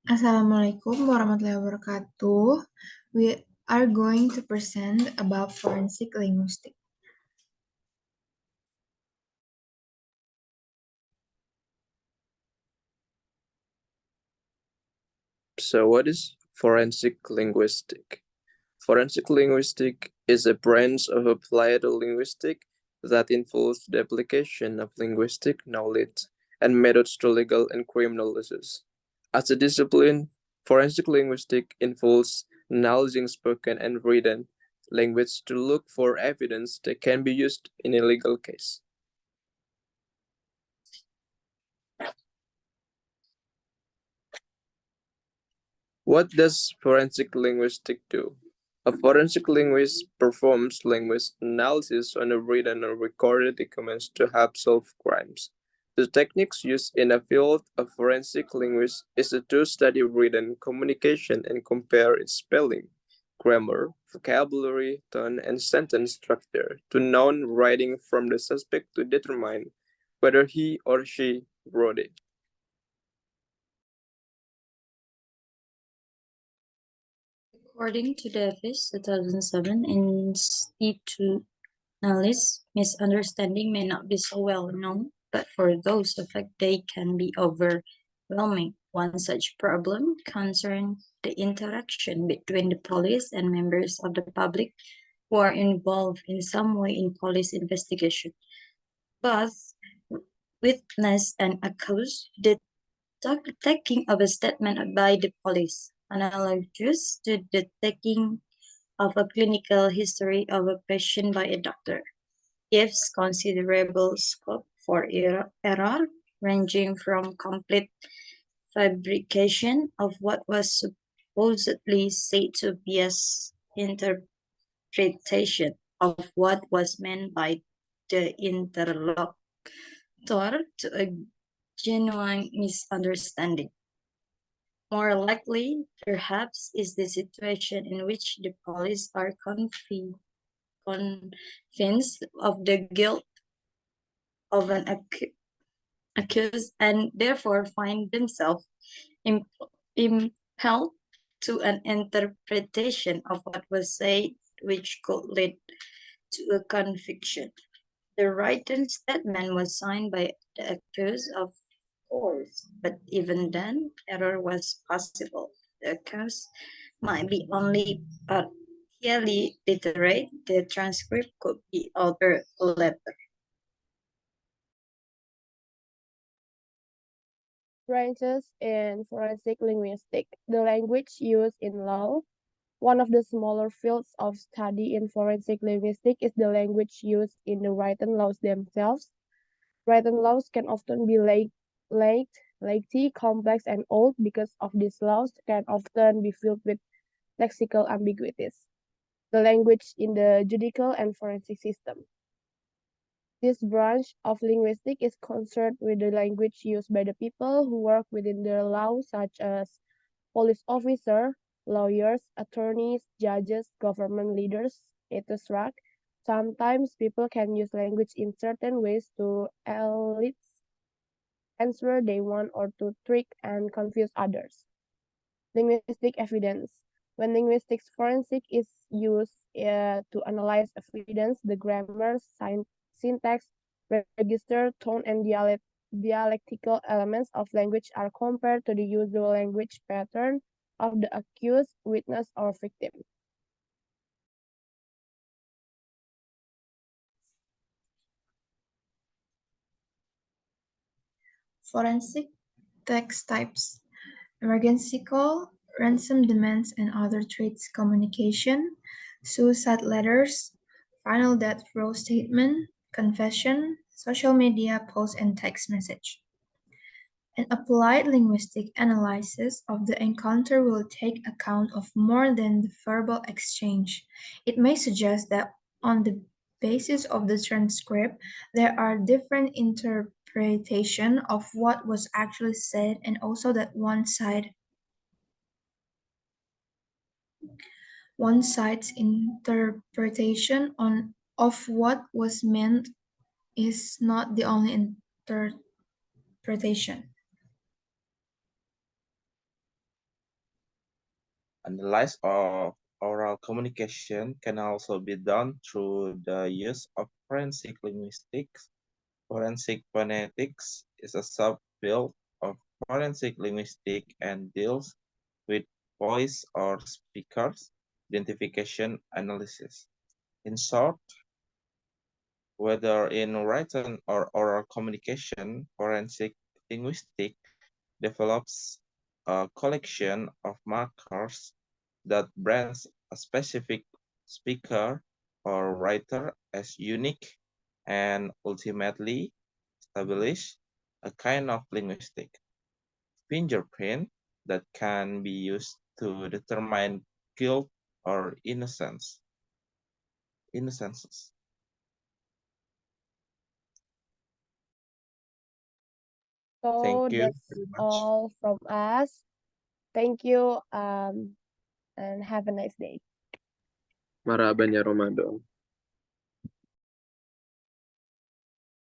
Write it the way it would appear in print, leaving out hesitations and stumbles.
Assalamualaikum warahmatullahi wabarakatuh. We are going to present about forensic linguistics. So what is forensic linguistic? Forensic linguistic is a branch of applied linguistics that involves the application of linguistic knowledge and methods to legal and criminal issues. As a discipline, forensic linguistics involves analyzing spoken and written language to look for evidence that can be used in a legal case. What does forensic linguistics do? A forensic linguist performs language analysis on a written or recorded documents to help solve crimes. The techniques used in the field of forensic linguistics is to study written communication and compare its spelling, grammar, vocabulary, tone, and sentence structure to known writing from the suspect to determine whether he or she wrote it. According to Davis, 2007, institutionalist misunderstanding may not be so well known, but for those affected, they can be overwhelming. One such problem concerns the interaction between the police and members of the public who are involved in some way in police investigation. Both witness and accused, the taking of a statement by the police, analogous to the taking of a clinical history of a patient by a doctor, gives considerable scope for error, ranging from complete fabrication of what was supposedly said to be an interpretation of what was meant by the interlocutor to a genuine misunderstanding. More likely, perhaps, is the situation in which the police are convinced of the guilt of an accused and therefore find themselves impelled to an interpretation of what was said, which could lead to a conviction. The written statement was signed by the accused, of course, but even then, error was possible. The accused might be only partially literate. The transcript could be altered later. Branches in forensic linguistics. The language used in law. One of the smaller fields of study in forensic linguistics is the language used in the written laws themselves. Written laws can often be lengthy, complex, and old because of these laws can often be filled with lexical ambiguities. The language in the judicial and forensic system. This branch of linguistics is concerned with the language used by the people who work within the law, such as police officers, lawyers, attorneys, judges, government leaders, etc. Sometimes people can use language in certain ways to elicit answer they want or to trick and confuse others. Linguistic evidence. When linguistics forensic is used to analyze evidence, the grammar, syntax, register, tone, and dialectical elements of language are compared to the usual language pattern of the accused, witness, or victim. Forensic text types: emergency call, ransom demands and other threats communication, suicide letters, final death row statement, confession, social media post and text message. An applied linguistic analysis of the encounter will take account of more than the verbal exchange. It may suggest that on the basis of the transcript, there are different interpretations of what was actually said, and also that one side's interpretation of what was meant is not the only interpretation. Analysis of oral communication can also be done through the use of forensic linguistics. Forensic phonetics is a subfield of forensic linguistics and deals with voice or speakers identification analysis. In short, whether in written or oral communication, forensic linguistics develops a collection of markers that brands a specific speaker or writer as unique and ultimately establish a kind of linguistic fingerprint that can be used to determine guilt or innocences. So Thank you that's very much. all from us. Thank you, and have a nice day. Maraban ya Ramadan.